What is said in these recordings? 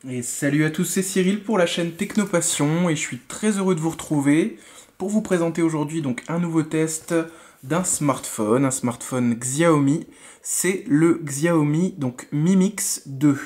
Et salut à tous, c'est Cyril pour la chaîne Technopassion et je suis très heureux de vous retrouver pour vous présenter aujourd'hui donc un nouveau test d'un smartphone, un smartphone Xiaomi. C'est le Xiaomi donc Mi Mix 2.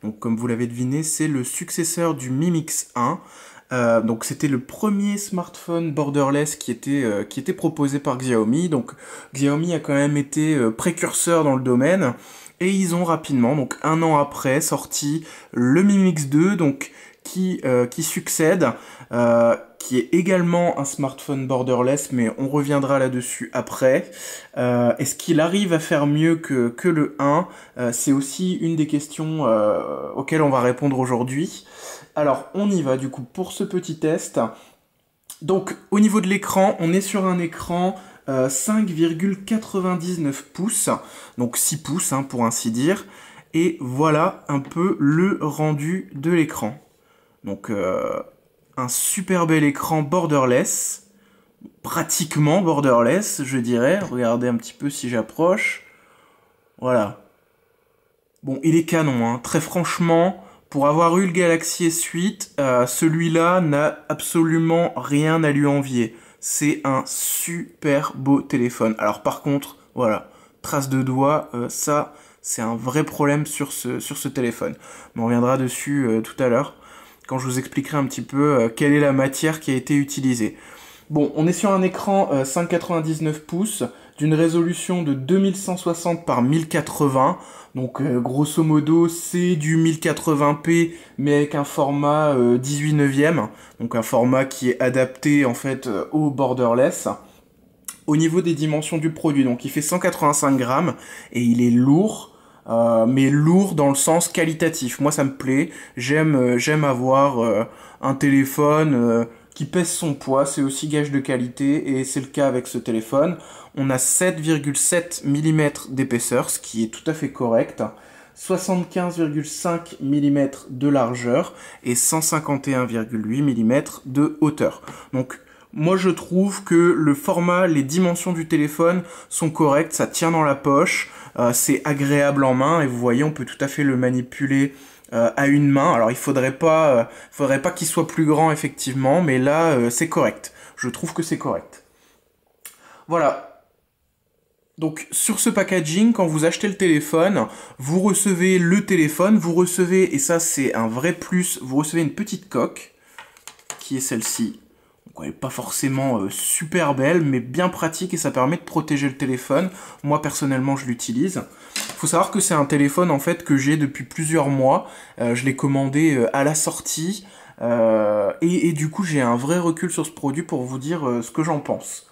Donc comme vous l'avez deviné, c'est le successeur du Mi Mix 1. Donc c'était le premier smartphone borderless qui était proposé par Xiaomi. Donc Xiaomi a quand même été précurseur dans le domaine. Et ils ont rapidement, donc un an après, sorti le Mi Mix 2, donc qui succède, qui est également un smartphone borderless, mais on reviendra là-dessus après. Est-ce qu'il arrive à faire mieux que le 1? C'est aussi une des questions auxquelles on va répondre aujourd'hui. Alors, on y va du coup pour ce petit test. Donc, au niveau de l'écran, on est sur un écran 5,99 pouces, donc 6 pouces pour ainsi dire. Et voilà un peu le rendu de l'écran. Donc, un super bel écran borderless, pratiquement borderless, je dirais. Regardez un petit peu si j'approche. Voilà. Bon, il est canon, hein. Très franchement, pour avoir eu le Galaxy S8, celui-là n'a absolument rien à lui envier. C'est un super beau téléphone. Alors par contre, voilà, trace de doigt, ça, c'est un vrai problème sur ce téléphone. Mais on reviendra dessus tout à l'heure, quand je vous expliquerai un petit peu quelle est la matière qui a été utilisée. Bon, on est sur un écran 5,99 pouces d'une résolution de 2160 par 1080. Donc grosso modo, c'est du 1080p mais avec un format 18 neuvième. Donc un format qui est adapté en fait au borderless. Au niveau des dimensions du produit, donc il fait 185 grammes et il est lourd. Mais lourd dans le sens qualitatif. Moi, ça me plaît. J'aime avoir un téléphone qui pèse son poids. C'est aussi gage de qualité et c'est le cas avec ce téléphone. On a 7,7 mm d'épaisseur, ce qui est tout à fait correct. 75,5 mm de largeur et 151,8 mm de hauteur. Donc moi je trouve que le format, les dimensions du téléphone sont correctes, ça tient dans la poche, c'est agréable en main et vous voyez on peut tout à fait le manipuler à une main. Alors il faudrait pas qu'il soit plus grand effectivement, mais là c'est correct. Je trouve que c'est correct. Voilà. Donc sur ce packaging, quand vous achetez le téléphone, vous recevez le téléphone, vous recevez, et ça c'est un vrai plus, vous recevez une petite coque, qui est celle-ci. Donc elle n'est pas forcément super belle, mais bien pratique et ça permet de protéger le téléphone. Moi personnellement je l'utilise. Il faut savoir que c'est un téléphone en fait que j'ai depuis plusieurs mois. Je l'ai commandé à la sortie. Et du coup j'ai un vrai recul sur ce produit pour vous dire ce que j'en pense.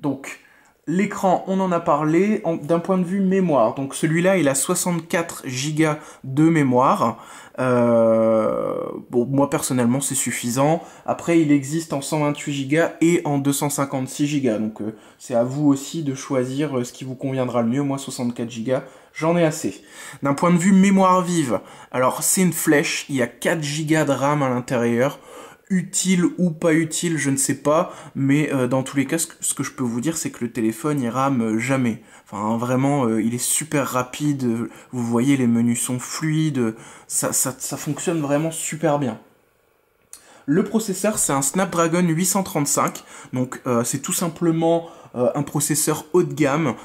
Donc l'écran, on en a parlé, d'un point de vue mémoire. Donc celui-là, il a 64 Go de mémoire. Bon, moi personnellement, c'est suffisant. Après, il existe en 128 Go et en 256 Go. Donc c'est à vous aussi de choisir ce qui vous conviendra le mieux. Moi, 64 Go, j'en ai assez. D'un point de vue mémoire vive, alors c'est une flèche. Il y a 4 Go de RAM à l'intérieur. Utile ou pas utile, je ne sais pas, mais dans tous les cas, ce que je peux vous dire, c'est que le téléphone, il rame jamais. Enfin, vraiment, il est super rapide, vous voyez, les menus sont fluides, ça fonctionne vraiment super bien. Le processeur, c'est un Snapdragon 835, donc c'est tout simplement un processeur haut de gamme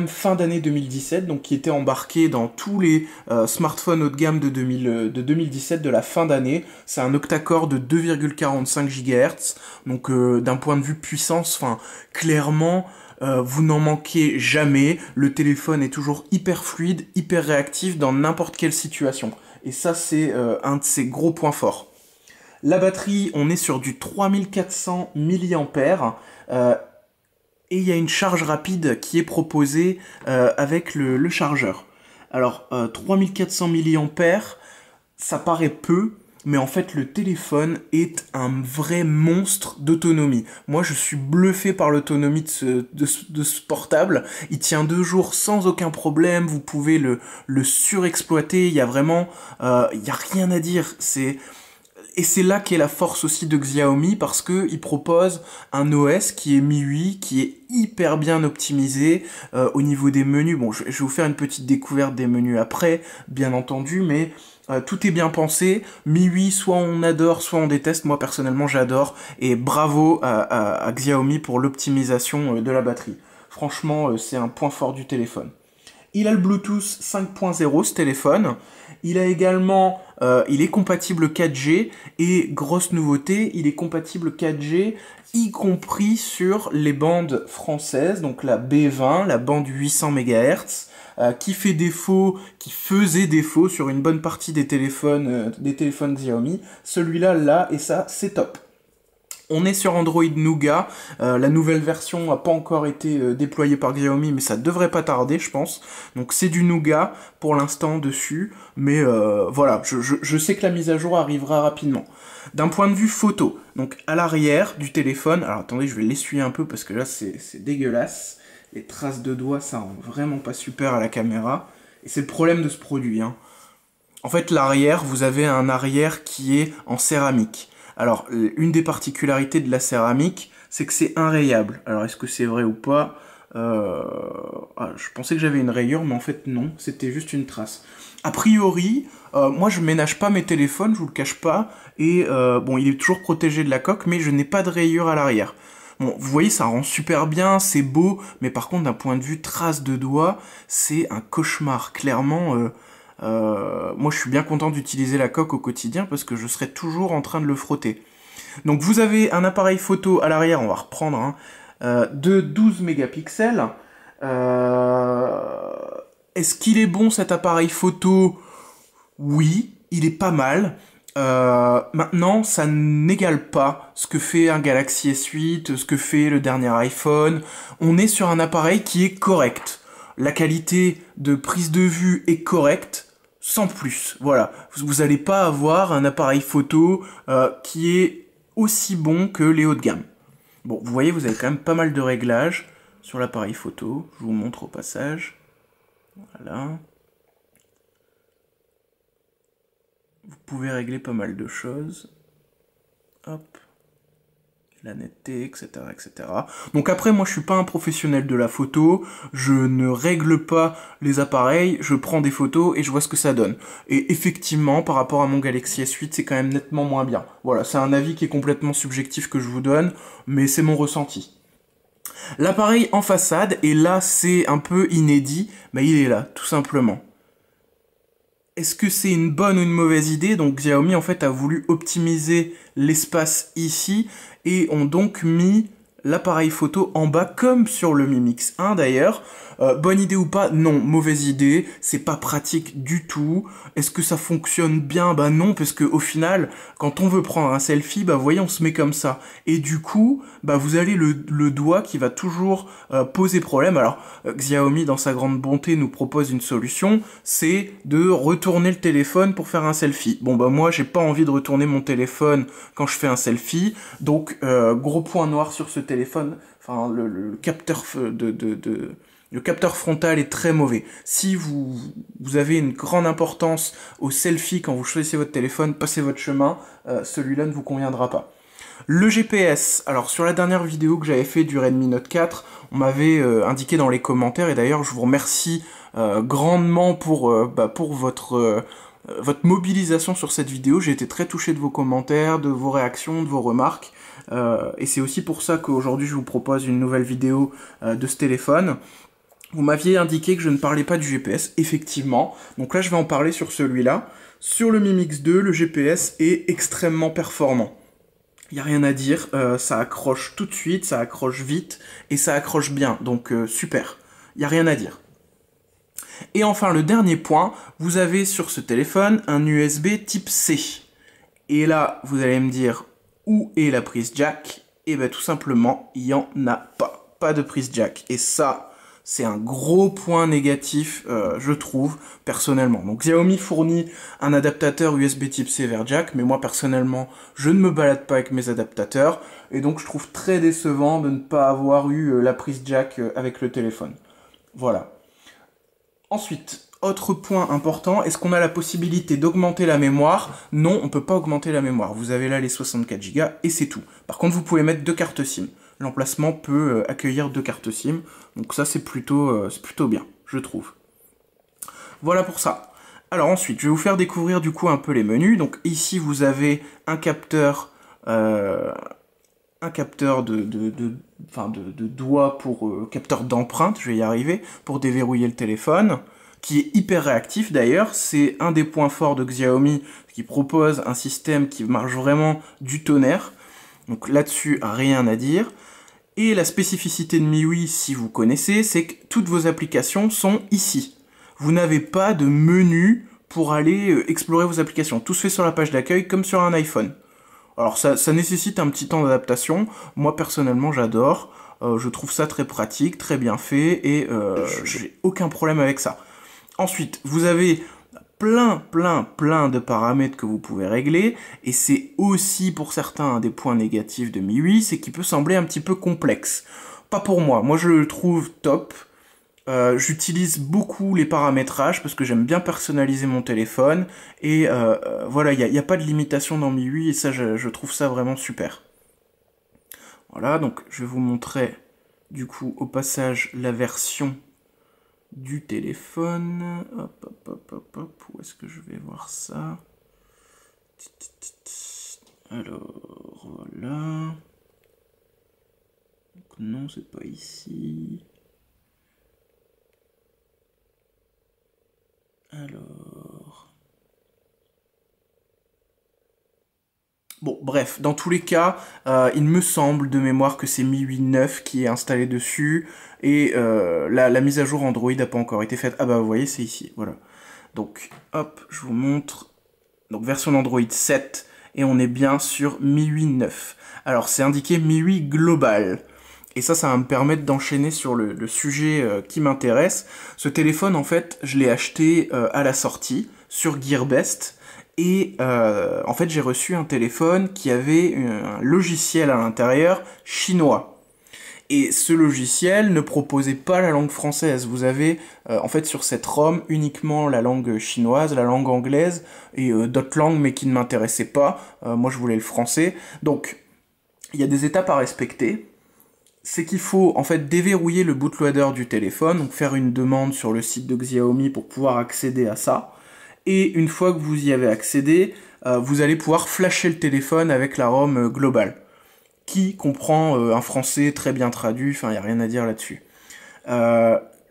fin d'année 2017, donc qui était embarqué dans tous les smartphones haut de gamme de 2017 de la fin d'année. C'est un octa-core de 2,45 GHz, donc d'un point de vue puissance, enfin clairement. Vous n'en manquez jamais, le téléphone est toujours hyper fluide, hyper réactif dans n'importe quelle situation. Et ça, c'est un de ses gros points forts. La batterie, on est sur du 3400 mAh et il y a une charge rapide qui est proposée avec le chargeur. Alors, 3400 mAh, ça paraît peu, mais en fait le téléphone est un vrai monstre d'autonomie. Moi je suis bluffé par l'autonomie de ce portable. Il tient 2 jours sans aucun problème, vous pouvez le surexploiter, il y a vraiment... il y a rien à dire, Et c'est là qu'est la force aussi de Xiaomi parce que il propose un OS qui est MIUI, qui est hyper bien optimisé au niveau des menus. Bon, je vais vous faire une petite découverte des menus après, bien entendu, mais tout est bien pensé. MIUI, soit on adore, soit on déteste. Moi personnellement j'adore, et bravo à Xiaomi pour l'optimisation de la batterie. Franchement, c'est un point fort du téléphone. Il a le Bluetooth 5.0 ce téléphone. Il a également, il est compatible 4G, et grosse nouveauté, il est compatible 4G y compris sur les bandes françaises, donc la B20, la bande 800 MHz, qui fait défaut, qui faisait défaut sur une bonne partie des téléphones Xiaomi. Celui-là, là, et ça, c'est top. On est sur Android Nougat, la nouvelle version n'a pas encore été déployée par Xiaomi, mais ça devrait pas tarder, je pense. Donc c'est du Nougat pour l'instant dessus, mais voilà, je sais que la mise à jour arrivera rapidement. D'un point de vue photo, donc à l'arrière du téléphone, alors attendez, je vais l'essuyer un peu parce que là c'est dégueulasse. Les traces de doigts, ça rend vraiment pas super à la caméra, et c'est le problème de ce produit, hein. En fait, l'arrière, vous avez un arrière qui est en céramique. Alors, une des particularités de la céramique, c'est que c'est inrayable. Alors, est-ce que c'est vrai ou pas? Je pensais que j'avais une rayure, mais en fait, non. C'était juste une trace. A priori, moi, je ménage pas mes téléphones, je vous le cache pas. Et, bon, il est toujours protégé de la coque, mais je n'ai pas de rayure à l'arrière. Bon, vous voyez, ça rend super bien, c'est beau, mais par contre, d'un point de vue trace de doigts, c'est un cauchemar. Clairement, moi je suis bien content d'utiliser la coque au quotidien parce que je serai toujours en train de le frotter. Donc vous avez un appareil photo à l'arrière, on va reprendre, hein, de 12 mégapixels. Est-ce qu'il est bon cet appareil photo? Oui, il est pas mal. Maintenant, ça n'égale pas ce que fait un Galaxy S8, ce que fait le dernier iPhone. On est sur un appareil qui est correct. La qualité de prise de vue est correcte, sans plus. Voilà, vous n'allez pas avoir un appareil photo qui est aussi bon que les hauts de gamme. Bon, vous voyez, vous avez quand même pas mal de réglages sur l'appareil photo. Je vous montre au passage. Voilà. Vous pouvez régler pas mal de choses. Hop. La netteté, etc., etc. Donc après, moi je suis pas un professionnel de la photo, je ne règle pas les appareils, je prends des photos et je vois ce que ça donne. Et effectivement, par rapport à mon Galaxy S8, c'est quand même nettement moins bien. Voilà, c'est un avis qui est complètement subjectif que je vous donne, mais c'est mon ressenti. L'appareil en façade, et là c'est un peu inédit, mais il est là, tout simplement. Est-ce que c'est une bonne ou une mauvaise idée? Donc Xiaomi en fait a voulu optimiser l'espace ici et ont donc mis l'appareil photo en bas comme sur le Mi Mix 1 d'ailleurs. Bonne idée ou pas? Non, mauvaise idée, c'est pas pratique du tout. Est-ce que ça fonctionne bien? Bah non, parce que au final, quand on veut prendre un selfie, bah voyez, on se met comme ça. Et du coup, bah vous avez le doigt qui va toujours poser problème. Alors, Xiaomi, dans sa grande bonté, nous propose une solution, c'est de retourner le téléphone pour faire un selfie. Bon bah moi, j'ai pas envie de retourner mon téléphone quand je fais un selfie, donc gros point noir sur ce téléphone, enfin le capteur le capteur frontal est très mauvais. Si vous avez une grande importance au selfie quand vous choisissez votre téléphone, passez votre chemin, celui-là ne vous conviendra pas. Le GPS, alors sur la dernière vidéo que j'avais fait du Redmi Note 4, on m'avait indiqué dans les commentaires, et d'ailleurs je vous remercie grandement pour votre mobilisation sur cette vidéo. J'ai été très touché de vos commentaires, de vos réactions, de vos remarques, et c'est aussi pour ça qu'aujourd'hui je vous propose une nouvelle vidéo de ce téléphone. Vous m'aviez indiqué que je ne parlais pas du GPS, effectivement. Donc là, je vais en parler sur celui-là. Sur le Mi Mix 2, le GPS est extrêmement performant. Il n'y a rien à dire, ça accroche tout de suite, ça accroche vite, et ça accroche bien. Donc super, il n'y a rien à dire. Et enfin, le dernier point, vous avez sur ce téléphone un USB type C. Et là, vous allez me dire, où est la prise jack? Et bien tout simplement, il n'y en a pas. Pas de prise jack. Et ça, c'est un gros point négatif, je trouve, personnellement. Donc Xiaomi fournit un adaptateur USB type C vers jack, mais moi personnellement, je ne me balade pas avec mes adaptateurs, et donc je trouve très décevant de ne pas avoir eu la prise jack avec le téléphone. Voilà. Ensuite, autre point important, est-ce qu'on a la possibilité d'augmenter la mémoire? Non, on ne peut pas augmenter la mémoire. Vous avez là les 64 Go et c'est tout. Par contre, vous pouvez mettre 2 cartes SIM. L'emplacement peut accueillir 2 cartes SIM, donc ça c'est plutôt bien, je trouve. Voilà pour ça. Alors ensuite, je vais vous faire découvrir du coup un peu les menus. Donc ici, vous avez un capteur de doigt pour capteur d'empreinte, je vais y arriver, pour déverrouiller le téléphone, qui est hyper réactif d'ailleurs. C'est un des points forts de Xiaomi, qui propose un système qui marche vraiment du tonnerre. Donc là-dessus, rien à dire. Et la spécificité de MIUI, si vous connaissez, c'est que toutes vos applications sont ici. Vous n'avez pas de menu pour aller explorer vos applications. Tout se fait sur la page d'accueil comme sur un iPhone. Alors ça nécessite un petit temps d'adaptation. Moi personnellement j'adore. Je trouve ça très pratique, très bien fait et j'ai aucun problème avec ça. Ensuite, vous avez plein de paramètres que vous pouvez régler et c'est aussi pour certains un des points négatifs de MIUI, c'est qu'il peut sembler un petit peu complexe. Pas pour moi. Moi je le trouve top. J'utilise beaucoup les paramétrages parce que j'aime bien personnaliser mon téléphone et voilà, il n'y a pas de limitation dans MIUI et ça je trouve ça vraiment super. Voilà, donc je vais vous montrer du coup au passage la version du téléphone. Hop, où est-ce que je vais voir ça? Alors, voilà. Donc, non, c'est pas ici. Alors... Bon, bref, dans tous les cas, il me semble de mémoire que c'est MIUI 9 qui est installé dessus, et la mise à jour Android n'a pas encore été faite. Ah bah vous voyez, c'est ici, voilà. Donc, hop, je vous montre. Donc, version d'Android 7, et on est bien sur MIUI 9. Alors, c'est indiqué MIUI Global. Et ça va me permettre d'enchaîner sur le sujet qui m'intéresse. Ce téléphone, en fait, je l'ai acheté à la sortie, sur Gearbest. Et en fait, j'ai reçu un téléphone qui avait un logiciel à l'intérieur chinois. Et ce logiciel ne proposait pas la langue française. Vous avez en fait sur cette ROM uniquement la langue chinoise, la langue anglaise et d'autres langues mais qui ne m'intéressaient pas. Moi je voulais le français. Donc il y a des étapes à respecter. C'est qu'il faut en fait déverrouiller le bootloader du téléphone, donc faire une demande sur le site de Xiaomi pour pouvoir accéder à ça. Et une fois que vous y avez accédé, vous allez pouvoir flasher le téléphone avec la ROM globale, qui comprend un français très bien traduit, enfin il n'y a rien à dire là-dessus.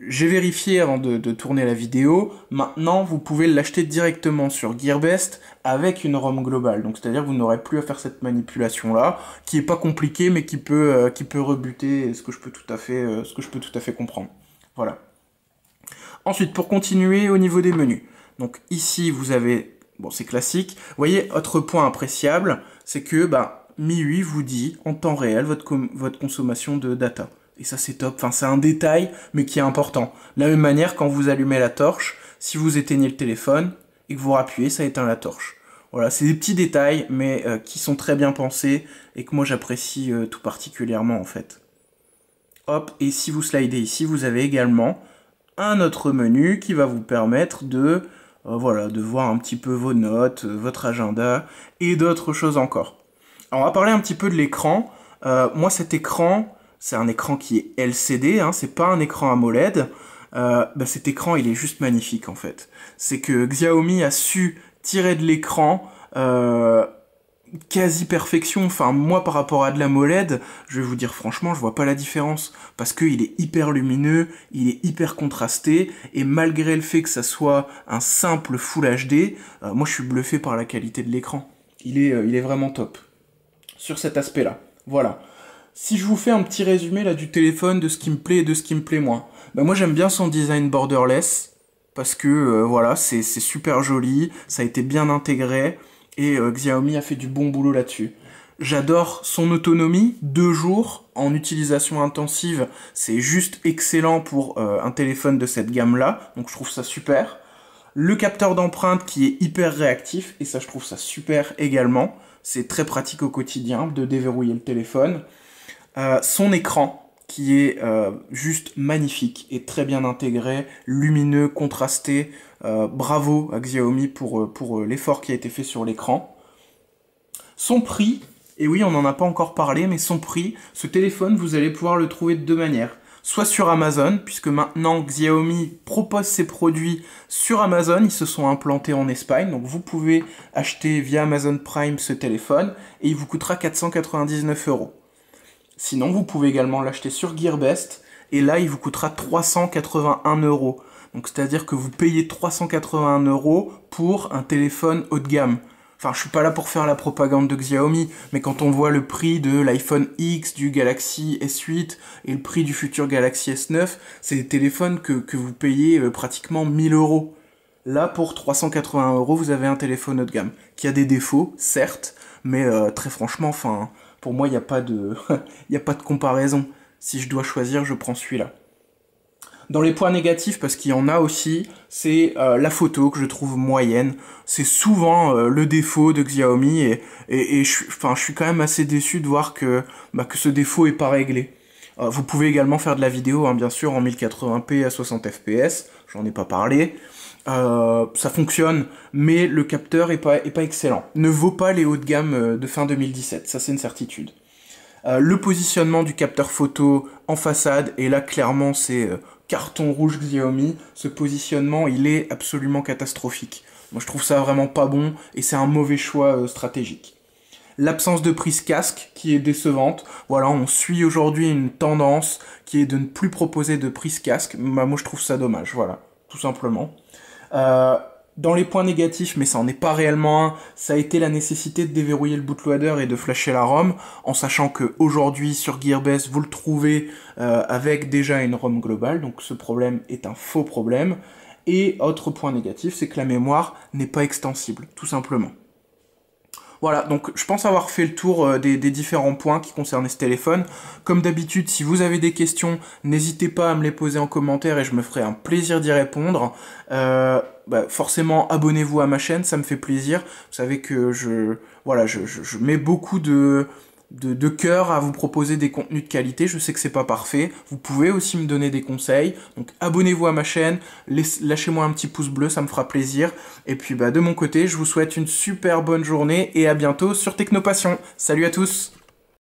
J'ai vérifié avant de tourner la vidéo, maintenant vous pouvez l'acheter directement sur Gearbest avec une ROM globale, donc c'est-à-dire que vous n'aurez plus à faire cette manipulation-là, qui est pas compliquée mais qui peut rebuter, ce que je peux tout à fait comprendre. Voilà. Ensuite, pour continuer au niveau des menus, donc ici vous avez, bon c'est classique, vous voyez, autre point appréciable, c'est que MIUI vous dit en temps réel votre consommation de data. Et ça c'est top, enfin c'est un détail mais qui est important. De la même manière, quand vous allumez la torche, si vous éteignez le téléphone et que vous rappuyez, ça éteint la torche. Voilà, c'est des petits détails mais qui sont très bien pensés et que moi j'apprécie tout particulièrement en fait. Hop, et si vous slidez ici, vous avez également un autre menu qui va vous permettre de voir un petit peu vos notes, votre agenda et d'autres choses encore. Alors on va parler un petit peu de l'écran. Moi cet écran, c'est un écran qui est LCD, hein, c'est pas un écran AMOLED. Cet écran il est juste magnifique en fait. C'est que Xiaomi a su tirer de l'écran quasi perfection. Enfin moi par rapport à de l'AMOLED, je vais vous dire franchement je vois pas la différence. Parce qu'il est hyper lumineux, il est hyper contrasté, et malgré le fait que ça soit un simple Full HD, moi je suis bluffé par la qualité de l'écran. Il est vraiment top. Sur cet aspect-là. Voilà. Si je vous fais un petit résumé là du téléphone, de ce qui me plaît et de ce qui me plaît moins. Moi j'aime bien son design borderless, parce que voilà, c'est super joli, ça a été bien intégré, et Xiaomi a fait du bon boulot là-dessus. J'adore son autonomie, 2 jours en utilisation intensive, c'est juste excellent pour un téléphone de cette gamme-là, donc je trouve ça super. Le capteur d'empreinte qui est hyper réactif, et ça je trouve ça super également. C'est très pratique au quotidien de déverrouiller le téléphone. Son écran qui est juste magnifique et très bien intégré, lumineux, contrasté. Bravo à Xiaomi pour l'effort qui a été fait sur l'écran. Son prix, et oui on n'en a pas encore parlé, mais son prix, ce téléphone vous allez pouvoir le trouver de 2 manières. soit sur Amazon, puisque maintenant Xiaomi propose ses produits sur Amazon, ils se sont implantés en Espagne, donc vous pouvez acheter via Amazon Prime ce téléphone, et il vous coûtera 499 €. Sinon, vous pouvez également l'acheter sur Gearbest, et là, il vous coûtera 381 €. Donc, c'est-à-dire que vous payez 381 € pour un téléphone haut de gamme. Enfin, je suis pas là pour faire la propagande de Xiaomi, mais quand on voit le prix de l'iPhone X, du Galaxy S8 et le prix du futur Galaxy S9, c'est des téléphones que vous payez pratiquement 1000 €. Là, pour 380 €, vous avez un téléphone haut de gamme, qui a des défauts, certes, mais très franchement, enfin, pour moi, il n'y a pas de, il y a pas de comparaison. Si je dois choisir, je prends celui-là. Dans les points négatifs, parce qu'il y en a aussi, c'est la photo que je trouve moyenne. C'est souvent le défaut de Xiaomi et je suis quand même assez déçu de voir que ce défaut est pas réglé. Vous pouvez également faire de la vidéo, hein, bien sûr, en 1080p à 60 fps, j'en ai pas parlé. Ça fonctionne, mais le capteur est pas excellent. Ne vaut pas les hauts de gamme de fin 2017, ça c'est une certitude. Le positionnement du capteur photo en façade, et là clairement c'est carton rouge Xiaomi, ce positionnement il est absolument catastrophique. Moi je trouve ça vraiment pas bon et c'est un mauvais choix stratégique. L'absence de prise casque qui est décevante. Voilà, on suit aujourd'hui une tendance qui est de ne plus proposer de prise casque. Moi je trouve ça dommage, voilà, tout simplement. Dans les points négatifs, mais ça en est pas réellement un, ça a été la nécessité de déverrouiller le bootloader et de flasher la ROM, en sachant que aujourd'hui sur Gearbest vous le trouvez avec déjà une ROM globale, donc ce problème est un faux problème. Et autre point négatif, c'est que la mémoire n'est pas extensible, tout simplement. Voilà, donc je pense avoir fait le tour des différents points qui concernaient ce téléphone. Comme d'habitude, si vous avez des questions, n'hésitez pas à me les poser en commentaire et je me ferai un plaisir d'y répondre. Forcément, abonnez-vous à ma chaîne, ça me fait plaisir. Vous savez que je mets beaucoup de cœur à vous proposer des contenus de qualité. Je sais que c'est pas parfait. Vous pouvez aussi me donner des conseils. Donc abonnez-vous à ma chaîne, lâchez-moi un petit pouce bleu, ça me fera plaisir. Et puis de mon côté, je vous souhaite une super bonne journée et à bientôt sur Technopassion. Salut à tous!